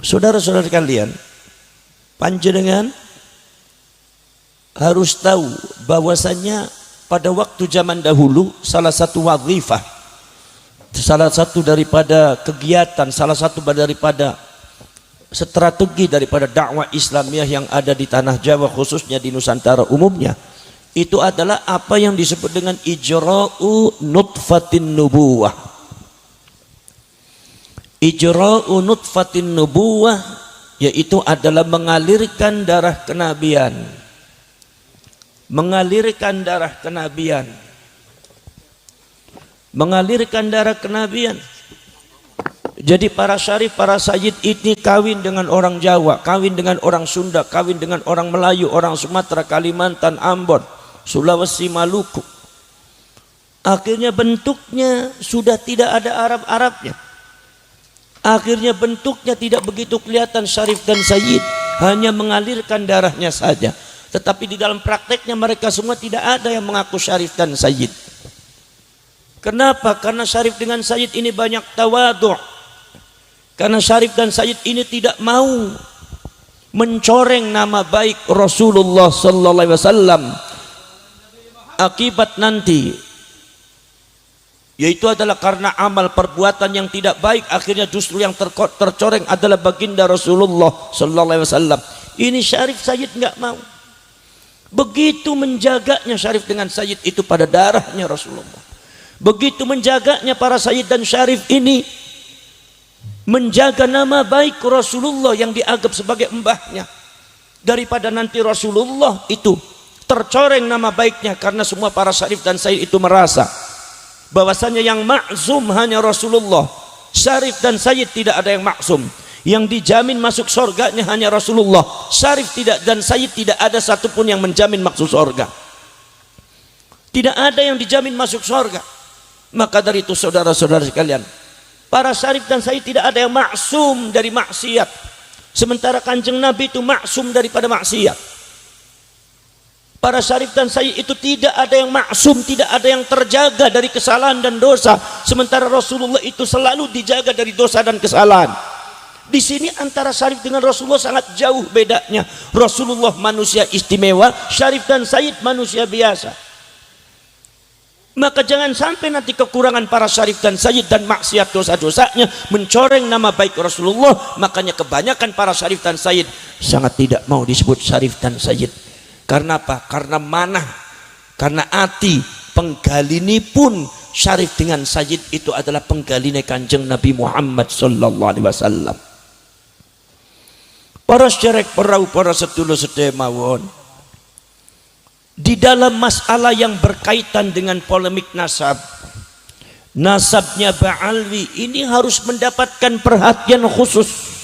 Saudara-saudara kalian, panjenengan harus tahu bahwasannya pada waktu zaman dahulu salah satu wazifah, salah satu daripada kegiatan, salah satu daripada strategi daripada dakwah Islamiyah yang ada di tanah Jawa, khususnya di Nusantara umumnya, itu adalah apa yang disebut dengan ijra'u nutfatin nubuwah. Ijra'u nutfatin nubuwah yaitu adalah mengalirkan darah kenabian. Mengalirkan darah kenabian. Mengalirkan darah kenabian. Jadi para syarif, para sayyid ini kawin dengan orang Jawa, kawin dengan orang Sunda, kawin dengan orang Melayu, orang Sumatera, Kalimantan, Ambon, Sulawesi, Maluku. Akhirnya bentuknya sudah tidak ada Arab-Arabnya. Akhirnya bentuknya tidak begitu kelihatan syarif dan sayyid, hanya mengalirkan darahnya saja. Tetapi di dalam prakteknya mereka semua tidak ada yang mengaku syarif dan sayyid. Kenapa? Karena syarif dengan sayyid ini banyak tawadhu'. Karena syarif dan sayyid ini tidak mau mencoreng nama baik Rasulullah sallallahu alaihi wasallam. Akibat nanti yaitu adalah karena amal perbuatan yang tidak baik, akhirnya justru yang tercoreng adalah baginda Rasulullah sallallahu alaihi wasallam. Ini syarif sayyid enggak mau. Begitu menjaganya syarif dengan sayyid itu pada darahnya Rasulullah. Begitu menjaganya para sayyid dan syarif ini menjaga nama baik Rasulullah yang dianggap sebagai mbahnya, daripada nanti Rasulullah itu tercoreng nama baiknya, karena semua para syarif dan sayyid itu merasa bahwasanya yang maksum hanya Rasulullah. Syarif dan sayyid tidak ada yang maksum. Yang dijamin masuk surganya hanya Rasulullah. Syarif tidak dan sayyid tidak ada satupun yang menjamin masuk surga. Tidak ada yang dijamin masuk surga. Maka dari itu saudara-saudara sekalian, para syarif dan sayyid tidak ada yang maksum dari maksiat. Sementara Kanjeng Nabi itu maksum daripada maksiat. Para syarif dan sayyid itu tidak ada yang maksum, tidak ada yang terjaga dari kesalahan dan dosa. Sementara Rasulullah itu selalu dijaga dari dosa dan kesalahan. Di sini antara syarif dengan Rasulullah sangat jauh bedanya. Rasulullah manusia istimewa, syarif dan sayyid manusia biasa. Maka jangan sampai nanti kekurangan para syarif dan sayyid dan maksiat dosa-dosanya mencoreng nama baik Rasulullah. Makanya kebanyakan para syarif dan sayyid sangat tidak mau disebut syarif dan sayyid. Karena apa? Karena manah, karena ati penggalini pun syarif dengan sayyid itu adalah penggaline Kanjeng Nabi Muhammad sallallahu alaihi wasallam. Para sederek perahu, para sedulur sedaya mawon, di dalam masalah yang berkaitan dengan polemik nasab, nasabnya Ba'alwi ini harus mendapatkan perhatian khusus.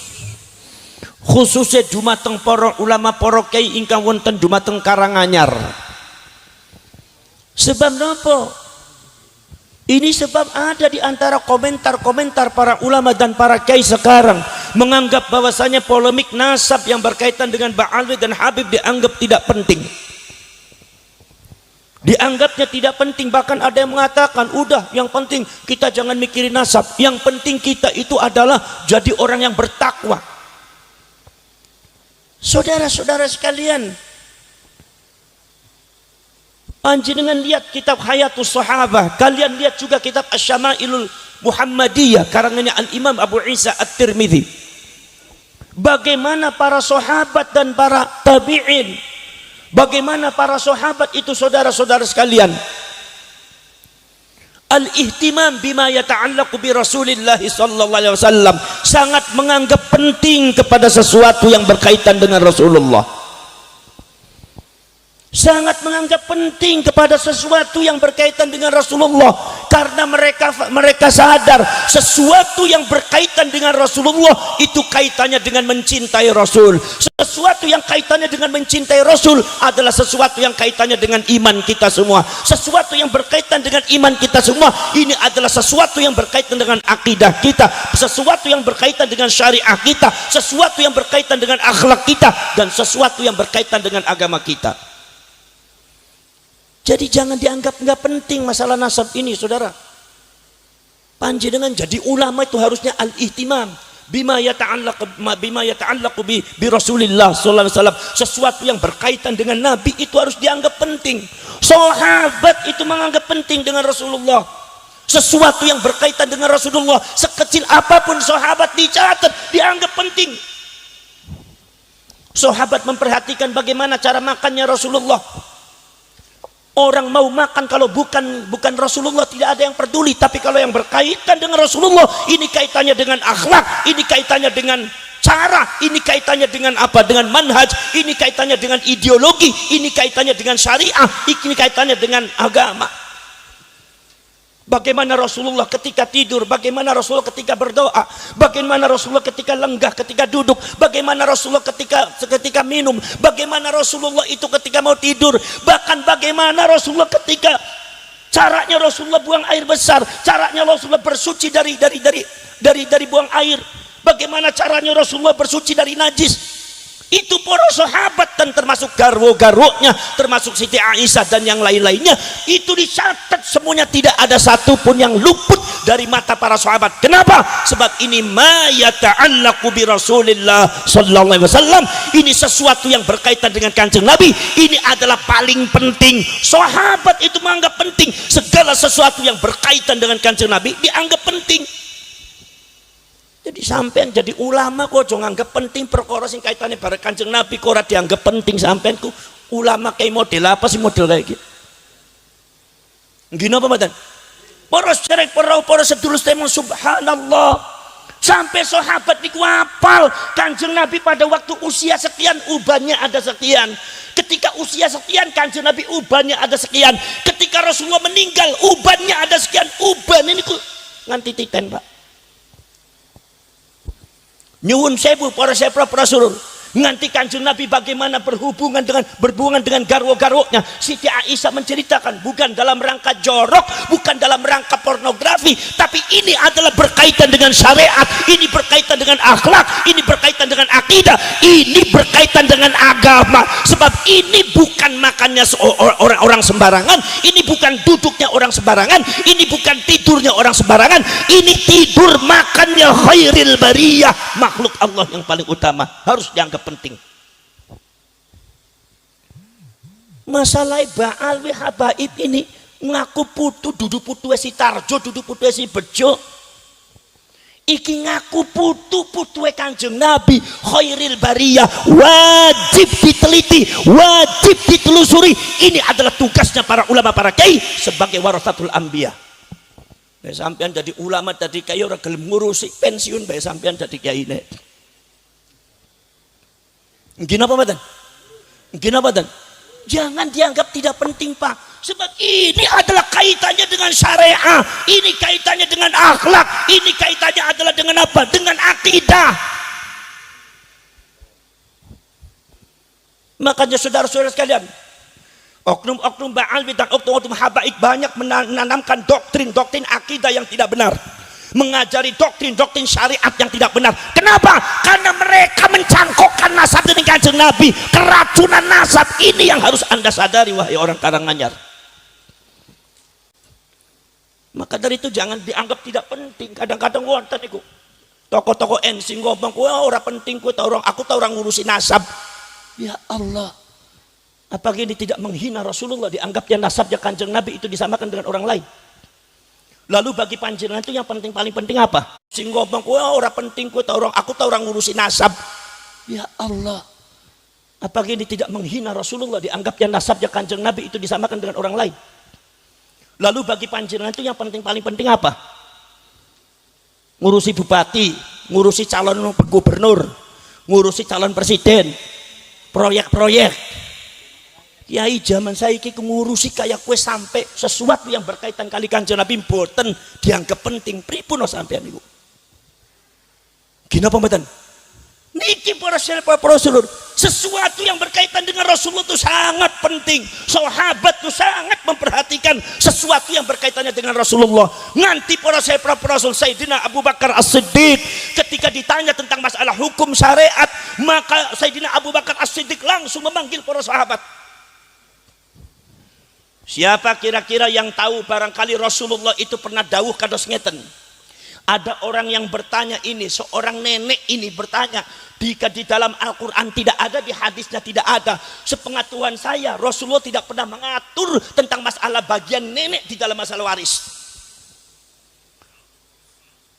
Khususnya dumateng para ulama, para kiai ingkang wonten dumateng Karanganyar. Sebab napa? Ini sebab ada di antara komentar-komentar para ulama dan para kiai sekarang menganggap bahwasanya polemik nasab yang berkaitan dengan Ba'alwi dan Habib dianggap tidak penting. Dianggapnya tidak penting, bahkan ada yang mengatakan udah yang penting kita jangan mikirin nasab, yang penting kita itu adalah jadi orang yang bertakwa. Saudara-saudara sekalian, panjenengan lihat kitab Hayatus Sahabah, kalian lihat juga kitab Asy-Syama'ilul Muhammadiyah karangannya Al-Imam Abu Isa At-Tirmidzi. Bagaimana para sahabat dan para tabi'in, bagaimana para sahabat itu saudara-saudara sekalian, al-ihtimam bima yata'allaqu bi Rasulillah sallallahu alaihi wasallam, sangat menganggap penting kepada sesuatu yang berkaitan dengan Rasulullah. Sangat menganggap penting kepada sesuatu yang berkaitan dengan Rasulullah, karena mereka sadar sesuatu yang berkaitan dengan Rasulullah itu kaitannya dengan mencintai Rasul. Sesuatu yang kaitannya dengan mencintai Rasul adalah sesuatu yang kaitannya dengan iman kita semua. Sesuatu yang berkaitan dengan iman kita semua ini adalah sesuatu yang berkaitan dengan akidah kita, sesuatu yang berkaitan dengan syariah kita, sesuatu yang berkaitan dengan akhlak kita, dan sesuatu yang berkaitan dengan agama kita. Jadi jangan dianggap nggak penting masalah nasab ini, saudara. Panjenengan jadi ulama itu harusnya al-ihtimam, bima yata'allaqu bi Rasulillah sallallahu alaihi wasallam, sesuatu yang berkaitan dengan Nabi itu harus dianggap penting. Sahabat itu menganggap penting dengan Rasulullah. Sesuatu yang berkaitan dengan Rasulullah, sekecil apapun sahabat dicatat, dianggap penting. Sahabat memperhatikan bagaimana cara makannya Rasulullah. Orang mau makan kalau bukan Rasulullah tidak ada yang peduli, tapi kalau yang berkaitan dengan Rasulullah, ini kaitannya dengan akhlak, ini kaitannya dengan cara, ini kaitannya dengan apa? Dengan manhaj, ini kaitannya dengan ideologi, ini kaitannya dengan syariah, ini kaitannya dengan agama. Bagaimana Rasulullah ketika tidur, bagaimana Rasulullah ketika berdoa, bagaimana Rasulullah ketika lenggah, ketika duduk, bagaimana Rasulullah ketika minum, bagaimana Rasulullah itu ketika mau tidur, bahkan bagaimana Rasulullah ketika caranya Rasulullah buang air besar, caranya Rasulullah bersuci dari buang air, bagaimana caranya Rasulullah bersuci dari najis. Itu para sahabat dan termasuk garwo-garwonya, termasuk Siti Aisyah dan yang lain-lainnya, itu dicatat semuanya, tidak ada satupun yang luput dari mata para sahabat. Kenapa? Sebab ini ma yata'allaqu bi Rasulillah sallallahu alaihi wasallam, ini sesuatu yang berkaitan dengan Kanjeng Nabi, ini adalah paling penting. Sahabat itu menganggap penting segala sesuatu yang berkaitan dengan Kanjeng Nabi dianggap penting. Jadi sampean jadi ulama kok jangan anggap penting perkara sing kaitane bareng Kanjeng Nabi kok ora dianggap penting. Sampean ku ulama kayak model apa sih, model kayak gitu. Gini apa mboten? Para sedherek para sedulur sedherek, subhanallah. Sampai sahabat niku apal Kanjeng Nabi pada waktu usia sekian ubannya ada sekian. Ketika usia sekian Kanjeng Nabi ubannya ada sekian. Ketika Rasulullah meninggal ubannya ada sekian. Uban ini ku nganti titen, Pak. Nyuwun sewu para sedherek nganti Kanjeng Nabi bagaimana berhubungan dengan garwo-garwonya. Siti Aisyah menceritakan bukan dalam rangka jorok, bukan dalam rangka pornografi, tapi ini adalah berkaitan dengan syariat, ini berkaitan dengan akhlak, ini berkaitan dengan akidah, ini berkaitan dengan agama. Sebab ini bukan makannya orang sembarangan, ini bukan duduknya orang sembarangan, ini bukan tidurnya orang sembarangan, ini tidur makannya khairil bariyah, makhluk Allah yang paling utama, harus dianggap penting. Masalah Baal wi habaib ini ngaku putu dudu putu si Tarjo, dudu putu si Bejo, iki ngaku putu Kanjeng Nabi khairil bariyah, wajib diteliti, wajib ditelusuri. Ini adalah tugasnya para ulama, para kiai sebagai warasatul anbiya. Bae sampean jadi ulama tadi kiai ora gelem ngurusi pensiun, bae sampean jadi kiai nek. Gini apa mboten? Gini apa mboten? Jangan dianggap tidak penting, Pak. Sebab ini adalah kaitannya dengan syariah, ini kaitannya dengan akhlak, ini kaitannya adalah dengan apa? Dengan akidah. Makanya saudara-saudara sekalian, oknum-oknum Baal dan oknum-oknum habaib banyak menanamkan doktrin akidah yang tidak benar, mengajari doktrin syariat yang tidak benar. Kenapa? Karena mereka mencangkokkan nasab dengan Kanjeng Nabi. Keracunan nasab ini yang harus Anda sadari, wahai orang Karanganyar. Maka dari itu jangan dianggap tidak penting. Kadang-kadang wonten iku tokoh-tokoh NC ngomong kowe ora penting, kowe aku tahu orang ngurusi nasab. Ya Allah, apa ini tidak menghina Rasulullah, dianggapnya nasabnya Kanjeng Nabi itu disamakan dengan orang lain. Lalu bagi panjenengan itu yang paling penting apa? Sing ngomong kowe ora penting, kowe aku tahu orang ngurusi nasab. Ya Allah, apa ini tidak menghina Rasulullah, dianggapnya nasabnya Kanjeng Nabi itu disamakan dengan orang lain. Lalu bagi panjenengan itu yang paling penting apa? Ngurusi bupati, ngurusi calon gubernur, ngurusi calon presiden, proyek-proyek. Kiai zaman saiki ngurusi kayak kue sampai sesuatu yang berkaitan kali Kanjeng Nabi mboten dianggap penting. Pripun sampean niku? Gini apa mboten? Niki para sedulur, sesuatu yang berkaitan dengan Rasulullah itu sangat penting. Sahabat itu sangat memperhatikan sesuatu yang berkaitannya dengan Rasulullah. Nganti para Rasul Sayyidina Abu Bakar As-Siddiq ketika ditanya tentang masalah hukum syariat, maka Sayyidina Abu Bakar As-Siddiq langsung memanggil para sahabat. Siapa kira-kira yang tahu barangkali Rasulullah itu pernah dawuh kados ngeten, Ada orang yang bertanya ini, seorang nenek ini bertanya, jika di dalam Al-Quran tidak ada, di hadisnya tidak ada. Sepengetahuan saya, Rasulullah tidak pernah mengatur tentang masalah bagian nenek di dalam masalah waris.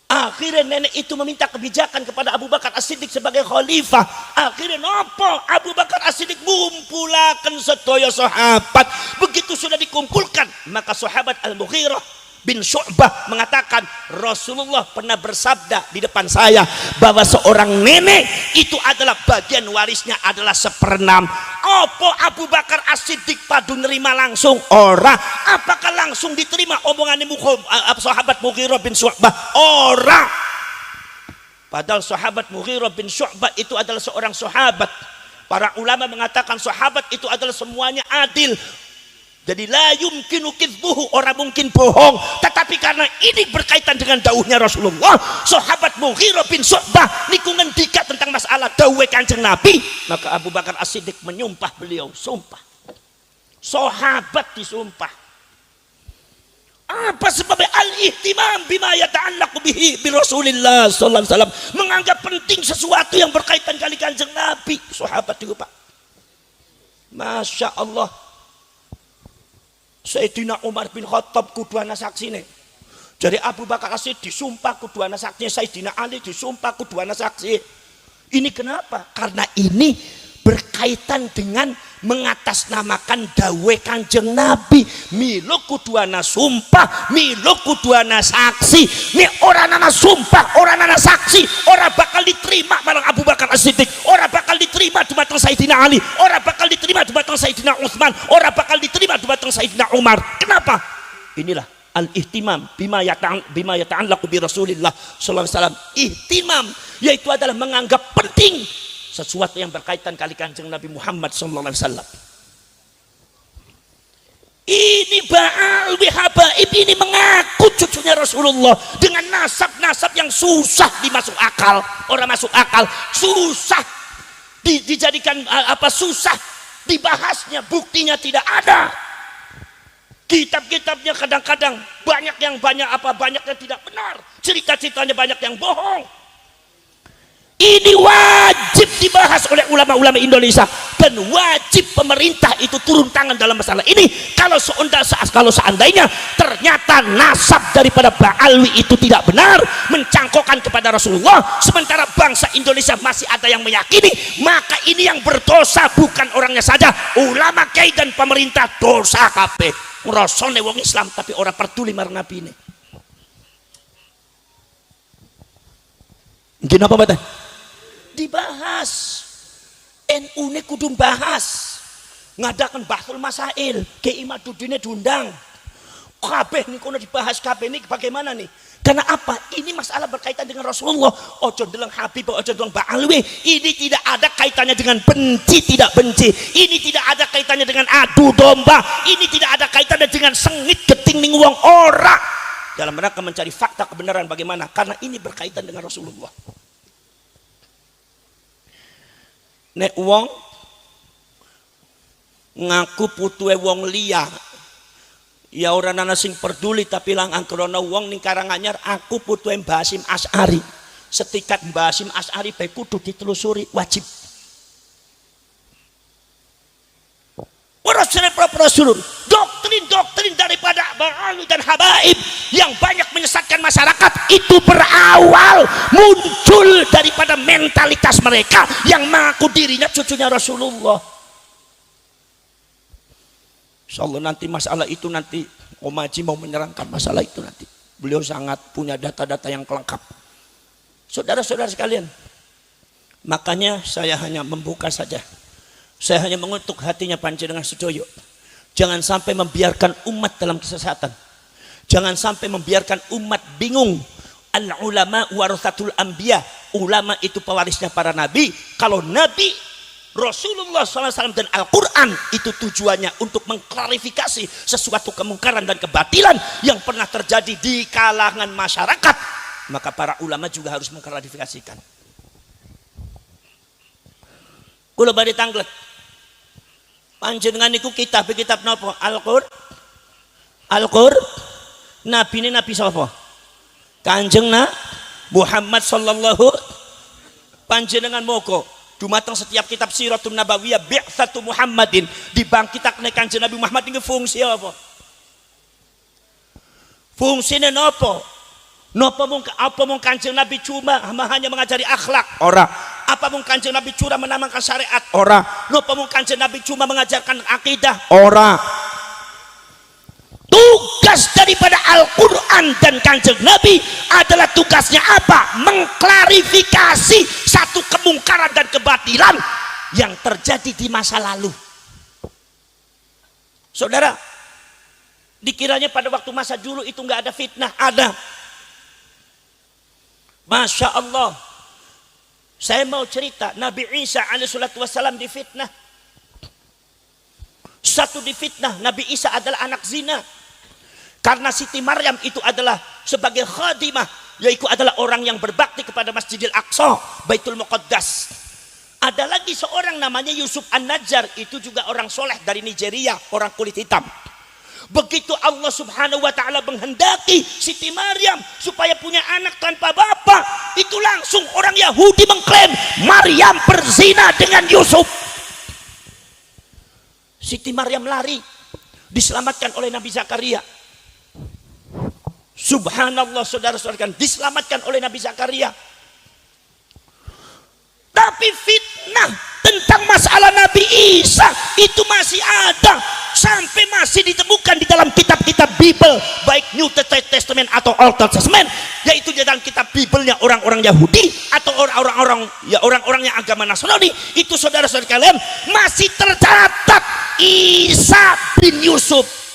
Akhirnya nenek itu meminta kebijakan kepada Abu Bakar As-Siddiq sebagai khalifah. Akhirnya nopo Abu Bakar As-Siddiq ngumpulakan sedaya sahabat. Begitu sudah dikumpulkan, maka sahabat Al-Mughirah bin Syu'bah mengatakan, Rasulullah pernah bersabda di depan saya bahwa seorang nenek itu adalah bagian warisnya adalah 1/6. Apa Abu Bakar As-Siddiq padu nerima langsung? Ora. Apakah langsung diterima omongan sahabat Mughirah bin Syu'bah? Ora. Padahal sahabat Mughirah bin Syu'bah itu adalah seorang sahabat. Para ulama mengatakan sahabat itu adalah semuanya adil. Jadi la yumkinu kidbuhu, orang mungkin bohong. Tetapi karena ini berkaitan dengan dawuhnya Rasulullah, sahabat Mughirah bin Syu'bah niku ngendika tentang masalah dawuh Kanjeng Nabi, maka Abu Bakar As-Siddiq menyumpah beliau, sumpah. Sahabat disumpah. Apa sebabnya? Al-ihtimam bima yata'allaqu bihi bi Rasulillah sallallahu alaihi wasallam, menganggap penting sesuatu yang berkaitan kali Kanjeng Nabi. Sahabat itu, Pak. Masya Allah. Sayyidina Umar bin Khattab kuduana saksine. Jadi Abu Bakar As-Siddiq disumpah kuduana saksinya, Sayyidina Ali disumpah kuduana saksi. Ini kenapa? Karena ini berkaitan dengan mengatasnamakan dawuh Kanjeng Nabi. Milo kuduana sumpah, milo kuduana saksi. Nek ora ana sumpah, ora ana saksi, ora bakal diterima marang Abu Bakar As-Siddiq, ora bakal diterima dumateng Sayyidina Ali, ora bakal diterima dumateng Sayyidina Utsman, ora bakal diterima dumateng Sayyidina Umar. Kenapa? Inilah al-ihtimam bima yata'allaqu bi Rasulillah sallallahu alaihi wasallam. Ihtimam yaitu adalah menganggap penting sesuatu yang berkaitan kali Kanjeng Nabi Muhammad sallallahu alaihi wasallam. Ini Ba'al Habaib ini mengaku cucunya Rasulullah dengan nasab-nasab yang susah dimasuk akal, orang masuk akal, susah dijadikan susah dibahasnya, buktinya tidak ada. Kitab-kitabnya kadang-kadang banyak yang tidak benar, cerita-ceritanya banyak yang bohong. Ini wajib dibahas oleh ulama-ulama Indonesia dan wajib pemerintah itu turun tangan dalam masalah ini. Kalau seandainya ternyata nasab daripada Ba'alwi itu tidak benar, mencangkokkan kepada Rasulullah, sementara bangsa Indonesia masih ada yang meyakini, maka ini yang berdosa bukan orangnya saja, ulama, kiai dan pemerintah dosa kabeh. Ngrasane wong Islam tapi orang peduli marang Nabi ini. Mungkin apa badan? Dibahas. NU ini kudu bahas. Ngadakan bahsul masail. Kiai Imaduddin diundang. Kabeh nih kono dibahas kabeh nih bagaimana nih? Karena apa? Ini masalah berkaitan dengan Rasulullah. Ojo deleng Habib, ojo deleng Ba'alwi. Ini tidak ada kaitannya dengan benci tidak benci. Ini tidak ada kaitannya dengan adu domba. Ini tidak ada kaitannya dengan sengit geting ning wong ora. Dalam rangka mencari fakta kebenaran bagaimana? Karena ini berkaitan dengan Rasulullah. Nek wong ngaku putuhe wong liya, ya ora ana sing peduli, tapi lang angkrana wong ning Karanganyar aku putuhe Mbah Hasyim Asy'ari. Setikat Mbah Hasyim Asy'ari bae kudu ditelusuri, wajib. Doktrin daripada Ba'alwi dan Habaib yang banyak menyesatkan masyarakat itu berawal muncul daripada mentalitas mereka yang mengaku dirinya cucunya Rasulullah. Insyaallah nanti masalah itu nanti Om Haji mau menerangkan masalah itu nanti. Beliau sangat punya data-data yang lengkap. Saudara-saudara sekalian, makanya saya hanya membuka saja. Saya hanya mengutuk hatinya panjenengan sedoyo. Jangan sampai membiarkan umat dalam kesesatan. Jangan sampai membiarkan umat bingung. Al-ulama warathatul anbiya. Ulama itu pewarisnya para nabi. Kalau Nabi Rasulullah SAW dan Al-Quran itu tujuannya untuk mengklarifikasi sesuatu kemungkaran dan kebatilan yang pernah terjadi di kalangan masyarakat, maka para ulama juga harus mengklarifikasikan. Kula badhe tanglet panjenengan niku kitab napa? Al-Qur'an. Nabi ini nabi sapa? Kanjeng Muhammad sallallahu panjenengan moko dumateng setiap kitab Siratun Nabawiyah bi'tsatu Muhammadin dibangkitaken Kanjeng Nabi Muhammad ini fungsi apa? Fungsine napa? Apa mung Kanjeng Nabi cuma hanya mengajari akhlak? Ora. Apa mung Kanjeng Nabi cuma menamakan syariat? Ora. Napa mung Kanjeng Nabi cuma mengajarkan akidah? Ora. Tugas daripada Al-Quran dan Kanjeng Nabi adalah tugasnya apa? Mengklarifikasi satu kemungkaran dan kebatilan yang terjadi di masa lalu. Saudara, dikiranya pada waktu masa dulu itu nggak ada fitnah. Ada. Masya Allah. Saya mau cerita Nabi Isa alaihissalatu wassalam difitnah. Satu difitnah, Nabi Isa adalah anak zina. Karena Siti Maryam itu adalah sebagai khadimah, yaitu adalah orang yang berbakti kepada Masjidil Aqsa, Baitul Muqaddas. Ada lagi seorang namanya Yusuf An-Najjar, itu juga orang soleh dari Nigeria, orang kulit hitam. Begitu Allah subhanahu wa ta'ala menghendaki Siti Maryam supaya punya anak tanpa bapak, itu langsung orang Yahudi mengklaim Maryam berzina dengan Yusuf. Siti Maryam lari, diselamatkan oleh Nabi Zakaria. Subhanallah, saudara-saudara, diselamatkan oleh Nabi Zakaria. Tapi fitnah tentang masalah Nabi Isa itu masih ada, sampai masih ditemukan di dalam kitab-kitab Bible, baik New Testament atau Old Testament, yaitu di dalam kitab Bible-nya orang-orang Yahudi atau orang-orang yang agama Nasrani. Itu saudara-saudara kalian masih tercatat Isa bin Yusuf.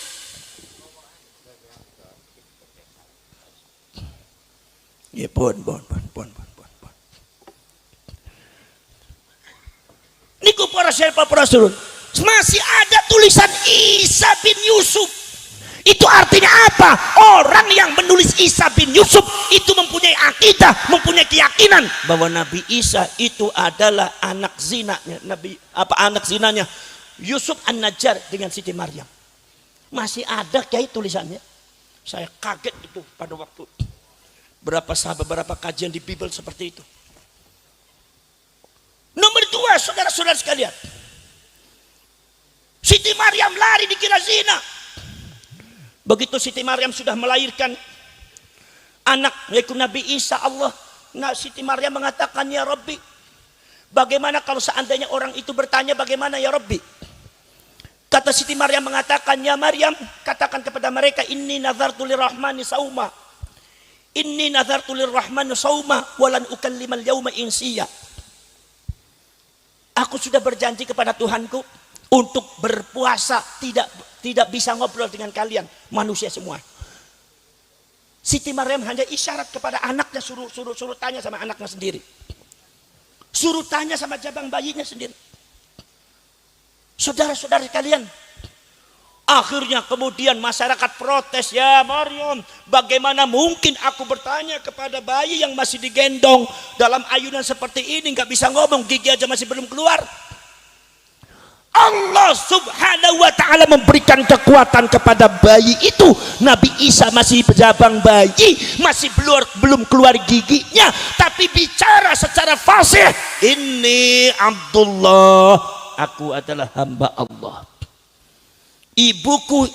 Ya, pun. Niku para syekh para surun. Masih ada tulisan Isa bin Yusuf. Itu artinya apa? Orang yang menulis Isa bin Yusuf itu mempunyai akidah, mempunyai keyakinan bahwa Nabi Isa itu adalah anak zinanya, anak zinanya Yusuf An-Najjar dengan Siti Maryam. Masih ada kayak tulisannya. Saya kaget itu pada waktu beberapa kajian di Bible seperti itu. Nomor 2, saudara-saudara sekalian, Siti Maryam lari dikira zina. Begitu Siti Maryam sudah melahirkan anak yaitu Nabi Isa, Siti Maryam mengatakan, ya Rabbi, bagaimana kalau seandainya orang itu bertanya bagaimana ya Rabbi? Kata Siti Maryam mengatakan, ya Maryam, katakan kepada mereka, inni nazartu lirrahmani sauma. Inni nazartu lirrahmani sauma walan ukallimal yauma insiya. Aku sudah berjanji kepada Tuhanku untuk berpuasa, tidak bisa ngobrol dengan kalian manusia semua. Siti Maryam hanya isyarat kepada anaknya, suruh tanya sama anaknya sendiri. Suruh tanya sama jabang bayinya sendiri. Saudara-saudara kalian, akhirnya kemudian masyarakat protes, ya Maryam, bagaimana mungkin aku bertanya kepada bayi yang masih digendong dalam ayunan seperti ini, nggak bisa ngomong, gigi aja masih belum keluar. Allah subhanahu wa ta'ala memberikan kekuatan kepada bayi itu. Nabi Isa masih berjabang bayi, masih belum keluar giginya, tapi bicara secara fasih, ini Abdullah, aku adalah hamba Allah. Ibuku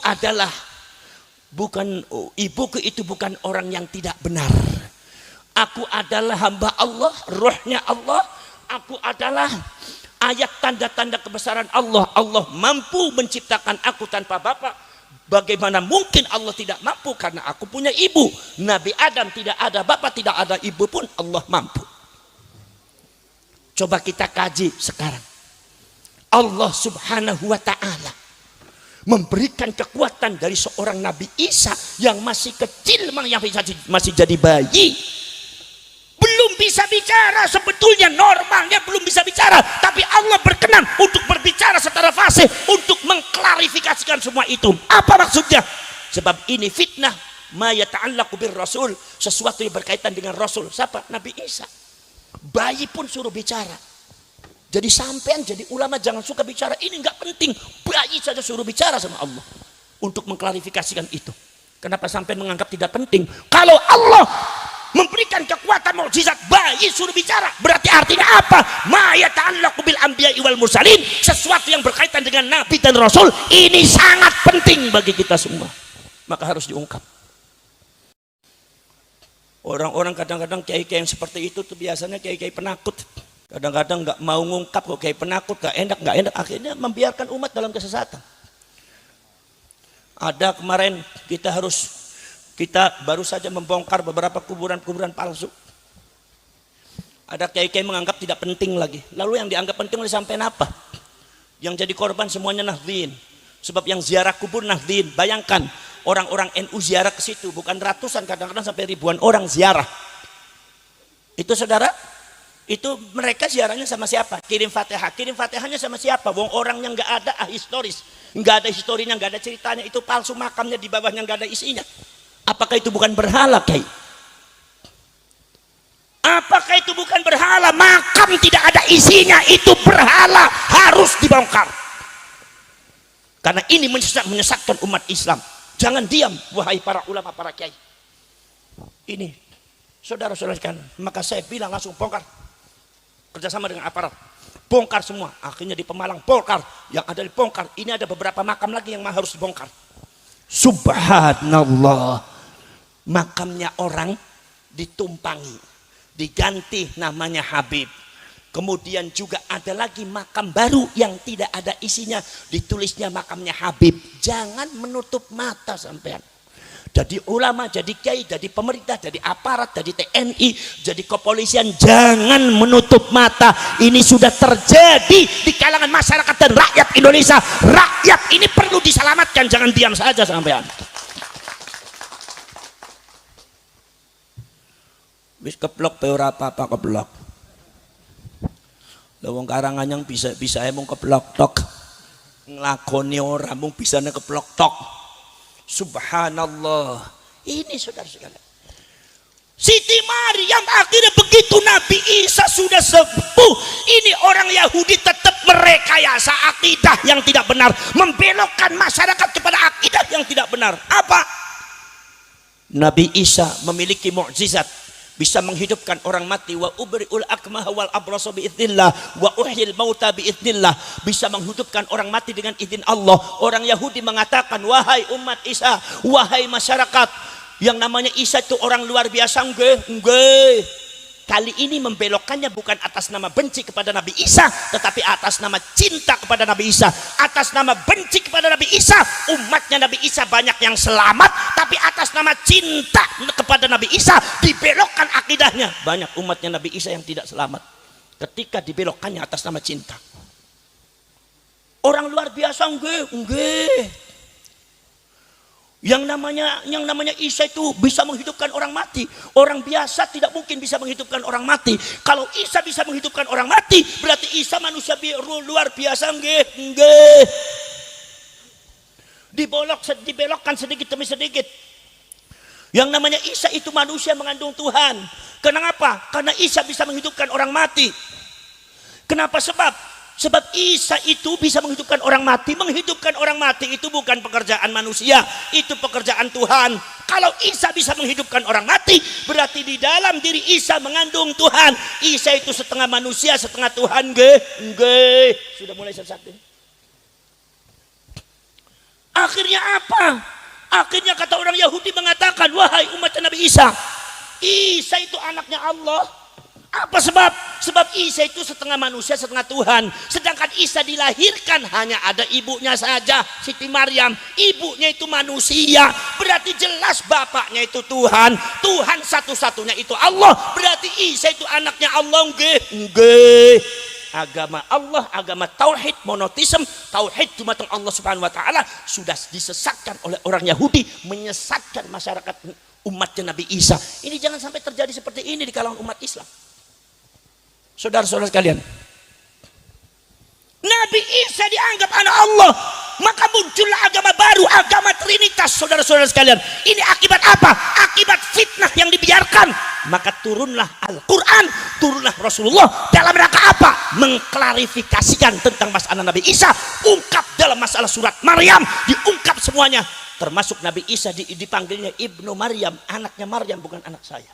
itu bukan orang yang tidak benar. Aku adalah hamba Allah, rohnya Allah. Aku adalah ayat tanda-tanda kebesaran Allah. Allah mampu menciptakan aku tanpa bapak. Bagaimana mungkin Allah tidak mampu? Karena aku punya ibu. Nabi Adam tidak ada bapak, tidak ada ibu pun Allah mampu. Coba kita kaji sekarang. Allah subhanahu wa ta'ala memberikan kekuatan dari seorang Nabi Isa yang masih kecil, yang masih jadi bayi, belum bisa bicara, sebetulnya normalnya belum bisa bicara, tapi Allah berkenan untuk berbicara secara fasih, untuk mengklarifikasikan semua itu. Apa maksudnya? Sebab ini fitnah ma yata'allaqu bir rasul, sesuatu yang berkaitan dengan Rasul. Siapa? Nabi Isa. Bayi pun suruh bicara. Jadi sampean jadi ulama jangan suka bicara ini, nggak penting. Bayi saja suruh bicara sama Allah untuk mengklarifikasikan itu. Kenapa sampai menganggap tidak penting? Kalau Allah memberikan kekuatan mukjizat bayi suruh bicara, berarti artinya apa? Ma yata'allaqu bil anbiya'i wal mursalin, sesuatu yang berkaitan dengan nabi dan rasul ini sangat penting bagi kita semua, maka harus diungkap. Orang-orang kadang-kadang kiai-kiai yang seperti itu tuh biasanya kiai-kiai penakut, kadang-kadang nggak mau ngungkap kok, kiai penakut, nggak enak, akhirnya membiarkan umat dalam kesesatan. Ada kemarin kita baru saja membongkar beberapa kuburan-kuburan palsu. Ada kiai-kiai menganggap tidak penting lagi. Lalu yang dianggap penting oleh sampai apa? Yang jadi korban semuanya nahdlin. Sebab yang ziarah kubur nahdlin. Bayangkan orang-orang NU ziarah ke situ, bukan ratusan, kadang-kadang sampai ribuan orang ziarah. Itu saudara, itu mereka ziarahnya sama siapa? Kirim Fatihah. Kirim Fatihahnya sama siapa? Wong orang yang nggak ada ahistoris, nggak ada historinya, nggak ada ceritanya, itu palsu, makamnya di bawahnya nggak ada isinya. Apakah itu bukan berhala, Kiai? Apakah itu bukan berhala? Makam tidak ada isinya, itu berhala, harus dibongkar. Karena ini menyesatkan umat Islam. Jangan diam, wahai para ulama, para kiai. Ini, saudara-saudara sekalian, maka saya bilang langsung bongkar. Kerjasama dengan aparat, bongkar semua. Akhirnya di Pemalang bongkar, yang ada di bongkar. Ini ada beberapa makam lagi yang harus dibongkar. Subhanallah, makamnya orang ditumpangi, diganti namanya Habib. Kemudian juga ada lagi makam baru yang tidak ada isinya, ditulisnya makamnya Habib. Jangan menutup mata sampean. Jadi ulama, jadi kiai, jadi pemerintah, jadi aparat, jadi TNI, jadi kepolisian, jangan menutup mata. Ini sudah terjadi di kalangan masyarakat dan rakyat Indonesia. Rakyat ini perlu diselamatkan, jangan diam saja sampean. Wis keblok pe ora apa-apa keblok. Lah wong Karanganyang bisa emong keblok tok. Nglakoni ora mung bisane keblok tok. Subhanallah. Ini saudara-saudara, Siti Maryam akhirnya begitu Nabi Isa sudah sepuh, ini orang Yahudi tetap merekayasa akidah yang tidak benar, membelokkan masyarakat kepada akidah yang tidak benar. Apa? Nabi Isa memiliki mukjizat, bisa menghidupkan orang mati. Wa ubri'ul akmaha wal abrasa biidznillah wa uhyil mauta biidznillah, bisa menghidupkan orang mati dengan izin Allah. Orang Yahudi mengatakan, wahai umat Isa, wahai masyarakat, yang namanya Isa itu orang luar biasa. Enggak. Kali ini membelokkannya bukan atas nama benci kepada Nabi Isa, tetapi atas nama cinta kepada Nabi Isa. Atas nama benci kepada Nabi Isa, umatnya Nabi Isa banyak yang selamat, tapi atas nama cinta kepada Nabi Isa dibelokkan akidahnya, banyak umatnya Nabi Isa yang tidak selamat ketika dibelokkannya atas nama cinta. Orang luar biasa enggak. Yang namanya Isa itu bisa menghidupkan orang mati. Orang biasa tidak mungkin bisa menghidupkan orang mati. Kalau Isa bisa menghidupkan orang mati, berarti Isa manusia luar biasa enggak. Dibelokkan sedikit demi sedikit. Yang namanya Isa itu manusia mengandung Tuhan. Kenapa? Karena Isa bisa menghidupkan orang mati. Kenapa? Sebab Isa itu bisa menghidupkan orang mati. Menghidupkan orang mati itu bukan pekerjaan manusia, itu pekerjaan Tuhan. Kalau Isa bisa menghidupkan orang mati, berarti di dalam diri Isa mengandung Tuhan. Isa itu setengah manusia, setengah Tuhan. Nggih. Sudah mulai sesat ini. Akhirnya apa? Akhirnya kata orang Yahudi mengatakan, wahai umat Nabi Isa, Isa itu anaknya Allah. Apa sebab? Sebab Isa itu setengah manusia, setengah Tuhan. Sedangkan Isa dilahirkan hanya ada ibunya saja, Siti Maryam. Ibunya itu manusia, berarti jelas bapaknya itu Tuhan. Tuhan satu-satunya itu Allah, berarti Isa itu anaknya Allah. Nggih. Agama Allah, agama tauhid, monoteisme, tauhid dumateng Allah Subhanahu wa taala sudah disesatkan oleh orang Yahudi, menyesatkan masyarakat umatnya Nabi Isa. Ini jangan sampai terjadi seperti ini di kalangan umat Islam. Saudara-saudara sekalian, Nabi Isa dianggap anak Allah, maka muncullah agama baru, agama Trinitas. Saudara-saudara sekalian, ini akibat apa? Akibat fitnah yang dibiarkan. Maka turunlah Al-Quran, turunlah Rasulullah dalam rangka apa? Mengklarifikasikan tentang masalah Nabi Isa. Ungkap dalam masalah surat Maryam, diungkap semuanya. termasuk Nabi Isa dipanggilnya Ibnu Maryam, anaknya Maryam, bukan anak saya.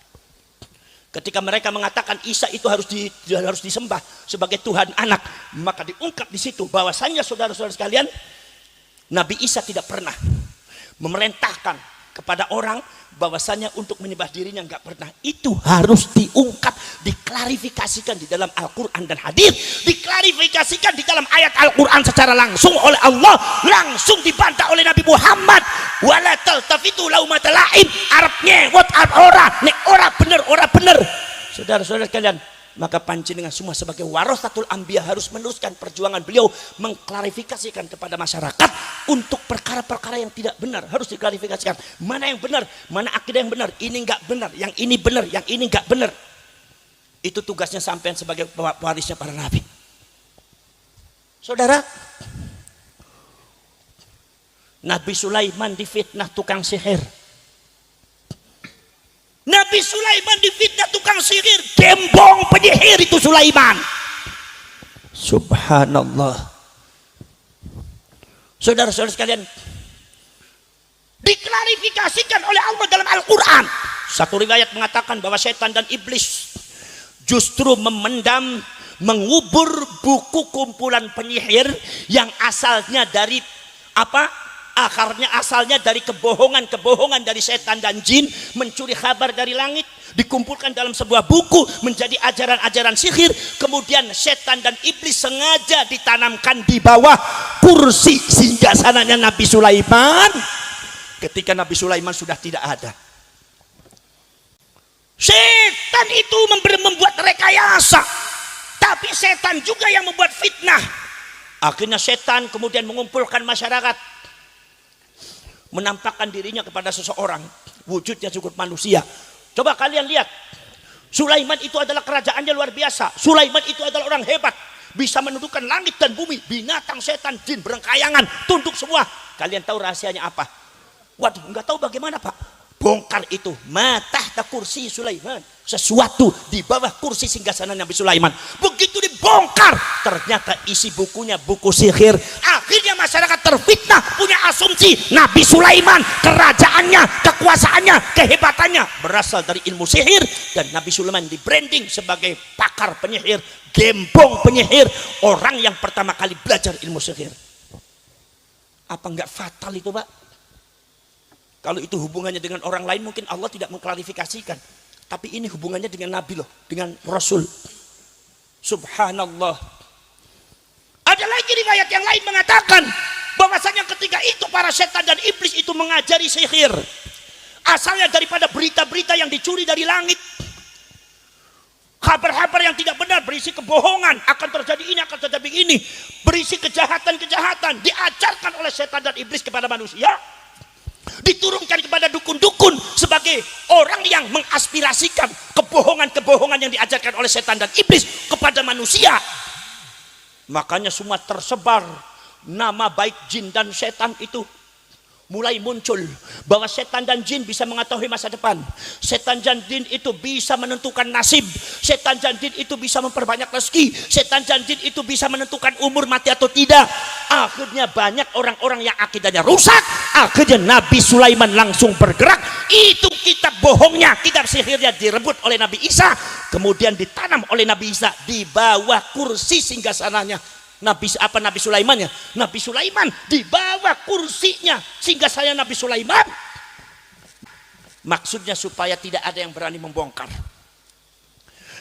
Ketika mereka mengatakan Isa itu harus disembah sebagai Tuhan anak, maka diungkap di situ bahwasanya saudara-saudara sekalian, Nabi Isa tidak pernah memerintahkan kepada orang bahwasanya untuk menyembah dirinya, enggak pernah. Itu harus diungkap, diklarifikasikan di dalam Al-Quran dan hadis, diklarifikasikan di dalam ayat Al-Quran secara langsung oleh Allah, langsung dibantah oleh Nabi Muhammad. Wala taltafitu laumatal laim, Arabnya what Arab ora bener. Saudara-saudara sekalian, maka panjenengan semua sebagai warasatul anbiya harus meneruskan perjuangan beliau mengklarifikasikan kepada masyarakat untuk perkara-perkara yang tidak benar, harus diklarifikasikan mana yang benar, mana akidah yang benar, ini enggak benar, yang ini benar, yang ini enggak benar. Itu tugasnya sampean sebagai warisnya para nabi. Saudara, Nabi Sulaiman difitnah tukang sihir. Nabi Sulaiman difitnah tukang sihir, gembong penyihir itu Sulaiman. Subhanallah. Saudara-saudara sekalian, diklarifikasikan oleh Allah dalam Al-Quran. Satu riwayat mengatakan bahwa setan dan iblis justru memendam, mengubur buku kumpulan penyihir yang asalnya dari apa? Asalnya dari kebohongan dari setan dan jin, mencuri kabar dari langit, dikumpulkan dalam sebuah buku menjadi ajaran-ajaran sihir. Kemudian setan dan iblis sengaja ditanamkan di bawah kursi singgasananya Nabi Sulaiman ketika Nabi Sulaiman sudah tidak ada. Setan itu membuat rekayasa, tapi setan juga yang membuat fitnah. Akhirnya setan kemudian mengumpulkan masyarakat, menampakkan dirinya kepada seseorang, wujudnya cukup manusia. Coba kalian lihat, Sulaiman itu adalah kerajaannya luar biasa. Sulaiman itu adalah orang hebat, bisa menundukkan langit dan bumi, binatang, setan, jin berengkayangan, tunduk semua. Kalian tahu rahasianya apa? Waduh, nggak tahu bagaimana Pak. Bongkar itu, matahta kursi Sulaiman, sesuatu di bawah kursi singgasana Nabi Sulaiman. Begitu dibongkar, ternyata isi bukunya buku sihir. Akhirnya masyarakat terfitnah, punya asumsi Nabi Sulaiman, kerajaannya, kekuasaannya, kehebatannya berasal dari ilmu sihir, dan Nabi Sulaiman di branding sebagai pakar penyihir, gembong penyihir, orang yang pertama kali belajar ilmu sihir. Apa enggak fatal itu Pak? Kalau itu hubungannya dengan orang lain mungkin Allah tidak mengklarifikasikan, tapi ini hubungannya dengan Nabi loh, dengan Rasul. Subhanallah. Ada lagi riwayat yang lain mengatakan bahwasanya ketika itu para setan dan iblis itu mengajari sihir, asalnya daripada berita-berita yang dicuri dari langit, kabar-kabar yang tidak benar, berisi kebohongan, akan terjadi ini, akan terjadi ini, berisi kejahatan-kejahatan, diajarkan oleh setan dan iblis kepada manusia, diturunkan kepada dukun-dukun sebagai orang yang mengaspirasikan kebohongan-kebohongan yang diajarkan oleh setan dan iblis kepada manusia. Makanya semua tersebar nama baik jin dan setan itu mulai muncul, bahwa setan dan jin bisa mengetahui masa depan, setan dan jin itu bisa menentukan nasib, setan dan jin itu bisa memperbanyak rezeki, setan dan jin itu bisa menentukan umur mati atau tidak. Akhirnya banyak orang-orang yang akidahnya rusak. Akhirnya Nabi Sulaiman langsung bergerak. Itu kitab bohongnya, kitab sihirnya direbut oleh Nabi Isa, kemudian ditanam oleh Nabi Isa di bawah kursi singgasananya Nabi Sulaiman ya. Nabi Sulaiman di bawah kursinya sehingga saya Nabi Sulaiman. Maksudnya supaya tidak ada yang berani membongkar.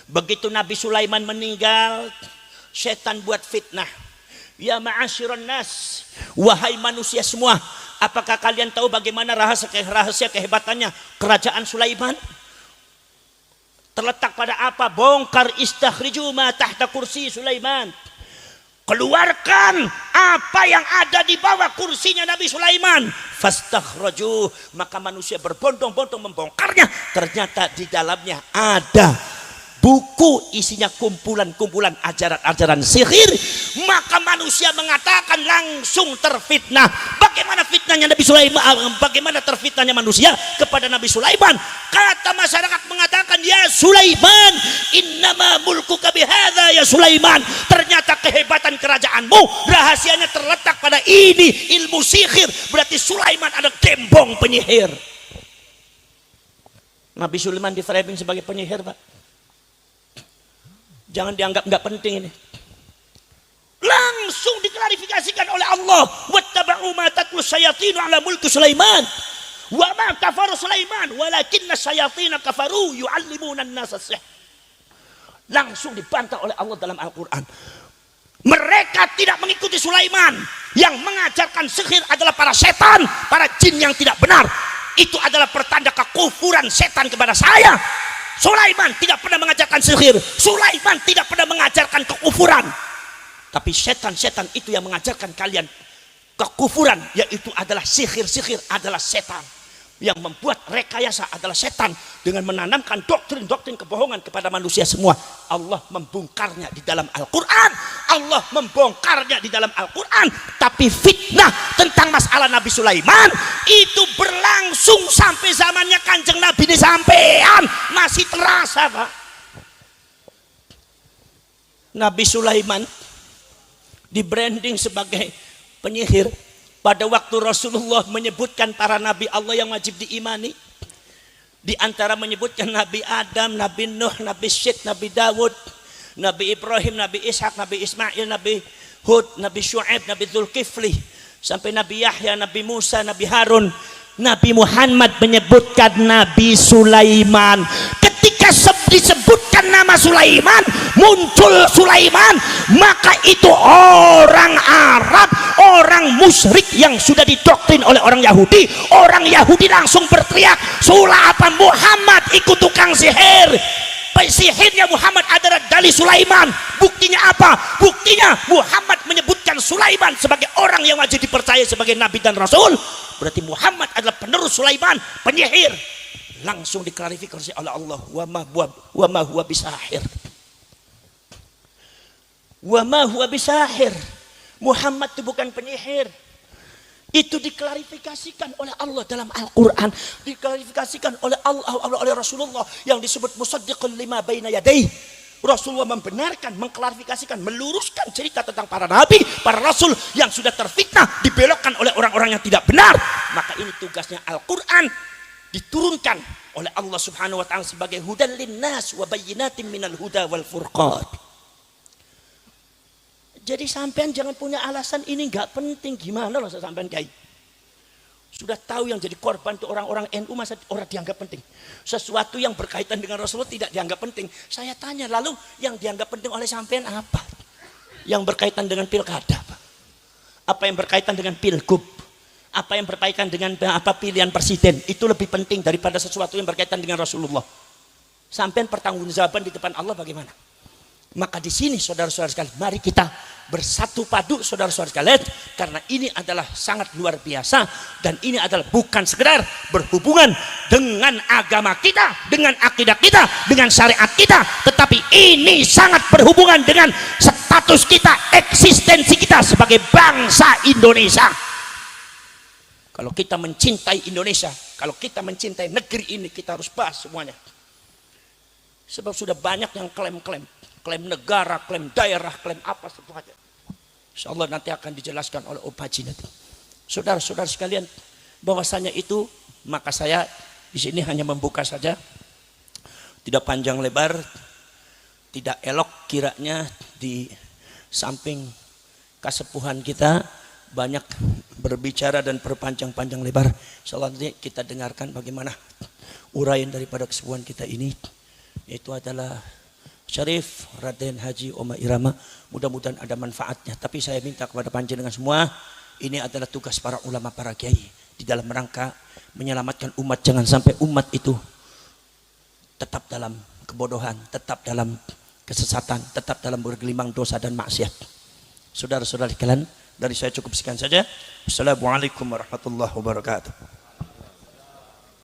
Begitu Nabi Sulaiman meninggal, setan buat fitnah. Ya ma'asyiran nas, wahai manusia semua, apakah kalian tahu bagaimana rahasia kehebatannya kerajaan Sulaiman? Terletak pada apa? Bongkar, istakhriju ma tahta kursi Sulaiman. Keluarkan apa yang ada di bawah kursinya Nabi Sulaiman. Fastakhraju, maka manusia berbondong-bondong membongkarnya. Ternyata di dalamnya ada buku isinya kumpulan-kumpulan ajaran-ajaran sihir, maka manusia mengatakan langsung terfitnah. Bagaimana fitnahnya Nabi Sulaiman? Bagaimana terfitnahnya manusia kepada Nabi Sulaiman? Kata masyarakat mengatakan, ya Sulaiman, innama mulkuka bihadza ya Sulaiman. Ternyata kehebatan kerajaanmu rahasianya terletak pada ini, ilmu sihir. Berarti Sulaiman ada gembong penyihir. Nabi Sulaiman di framing sebagai penyihir, Pak. Jangan dianggap nggak penting ini. Langsung diklarifikasikan oleh Allah. Wattaba'u ma tatlu syayatinu ala mulki Sulaiman. Wa ma kafaru Sulaiman walakinna syayatina kafaru yu'allimuna an-nasa sihr. Langsung dibantah oleh Allah dalam Al-Qur'an. Mereka tidak mengikuti Sulaiman. Yang mengajarkan sihir adalah para setan, para jin yang tidak benar. Itu adalah pertanda kekufuran setan kepada saya. Sulaiman tidak pernah mengajarkan sihir. Sulaiman tidak pernah mengajarkan kekufuran. Tapi setan-setan itu yang mengajarkan kalian kekufuran, yaitu adalah sihir-sihir adalah setan. Yang membuat rekayasa adalah setan dengan menanamkan doktrin-doktrin kebohongan kepada manusia semua. Allah membongkarnya di dalam Al-Quran. Allah membongkarnya di dalam Al-Quran. Tapi fitnah tentang masalah Nabi Sulaiman itu berlangsung sampai zamannya Kanjeng Nabi ini sampean masih terasa, Pak. Nabi Sulaiman di branding sebagai penyihir. Pada waktu Rasulullah menyebutkan para nabi Allah yang wajib diimani, di antara menyebutkan Nabi Adam, Nabi Nuh, Nabi Syed, Nabi Dawud, Nabi Ibrahim, Nabi Ishak, Nabi Ismail, Nabi Hud, Nabi Syu'aib, Nabi Dzulkifli, sampai Nabi Yahya, Nabi Musa, Nabi Harun. Nabi Muhammad menyebutkan Nabi Sulaiman. Ketika disebutkan nama Sulaiman, muncul Sulaiman, maka itu orang Arab, orang musyrik yang sudah didoktrin oleh orang Yahudi. Orang Yahudi langsung berteriak, Sulaiman Muhammad ikut tukang sihir. Sihirnya Muhammad adalah dari Sulaiman. Buktinya apa? Buktinya Muhammad menyebutkan Sulaiman sebagai orang yang wajib dipercaya sebagai nabi dan rasul. Berarti Muhammad adalah penerus Sulaiman, penyihir. Langsung diklarifikasi oleh Allah, wa ma huwa bisahir. Wa ma huwa bisahir. Muhammad itu bukan penyihir. Itu diklarifikasikan oleh Allah dalam Al-Quran, diklarifikasikan oleh Allah, oleh Rasulullah yang disebut musaddiqul lima baina yadayhi. Rasulullah membenarkan, mengklarifikasikan, meluruskan cerita tentang para nabi, para rasul yang sudah terfitnah, dibelokkan oleh orang-orang yang tidak benar. Maka ini tugasnya Al-Quran, diturunkan oleh Allah Subhanahu wa ta'ala sebagai hudan linnas wa bayyinatin minal huda wal furqan. Jadi sampean jangan punya alasan ini nggak penting. Gimana loh sampean kiai? Sudah tahu yang jadi korban itu orang-orang NU, masa orang dianggap penting? Sesuatu yang berkaitan dengan Rasulullah tidak dianggap penting. Saya tanya, lalu yang dianggap penting oleh sampean apa? Yang berkaitan dengan pilkada, Pak? Apa yang berkaitan dengan pilgub? Apa yang berkaitan dengan apa pilihan presiden? Itu lebih penting daripada sesuatu yang berkaitan dengan Rasulullah. Sampean pertanggungjawaban di depan Allah bagaimana? Maka di sini saudara-saudara sekalian, mari kita bersatu padu saudara-saudara sekalian, karena ini adalah sangat luar biasa dan ini adalah bukan sekedar berhubungan dengan agama kita, dengan akidah kita, dengan syariat kita, tetapi ini sangat berhubungan dengan status kita, eksistensi kita sebagai bangsa Indonesia. Kalau kita mencintai Indonesia, kalau kita mencintai negeri ini, kita harus bahas semuanya. Sebab sudah banyak yang klaim negara, klaim daerah, klaim apa semuanya. Insya Allah nanti akan dijelaskan oleh Om Haji nanti. Saudara-saudara sekalian, bahwasanya itu, maka saya di sini hanya membuka saja, tidak panjang lebar, tidak elok kiranya di samping kesepuhan kita banyak berbicara dan berpanjang-panjang lebar. Insya Allah nanti kita dengarkan bagaimana uraian daripada kesepuhan kita ini, yaitu adalah Syarif Raden Haji Omah Irama. Mudah-mudahan ada manfaatnya. Tapi saya minta kepada panjenengan semua, ini adalah tugas para ulama, para kiai di dalam rangka menyelamatkan umat. Jangan sampai umat itu tetap dalam kebodohan, tetap dalam kesesatan, tetap dalam bergelimang dosa dan maksiat. Saudara-saudara sekalian, dari saya cukup sekian saja. Assalamualaikum warahmatullahi wabarakatuh.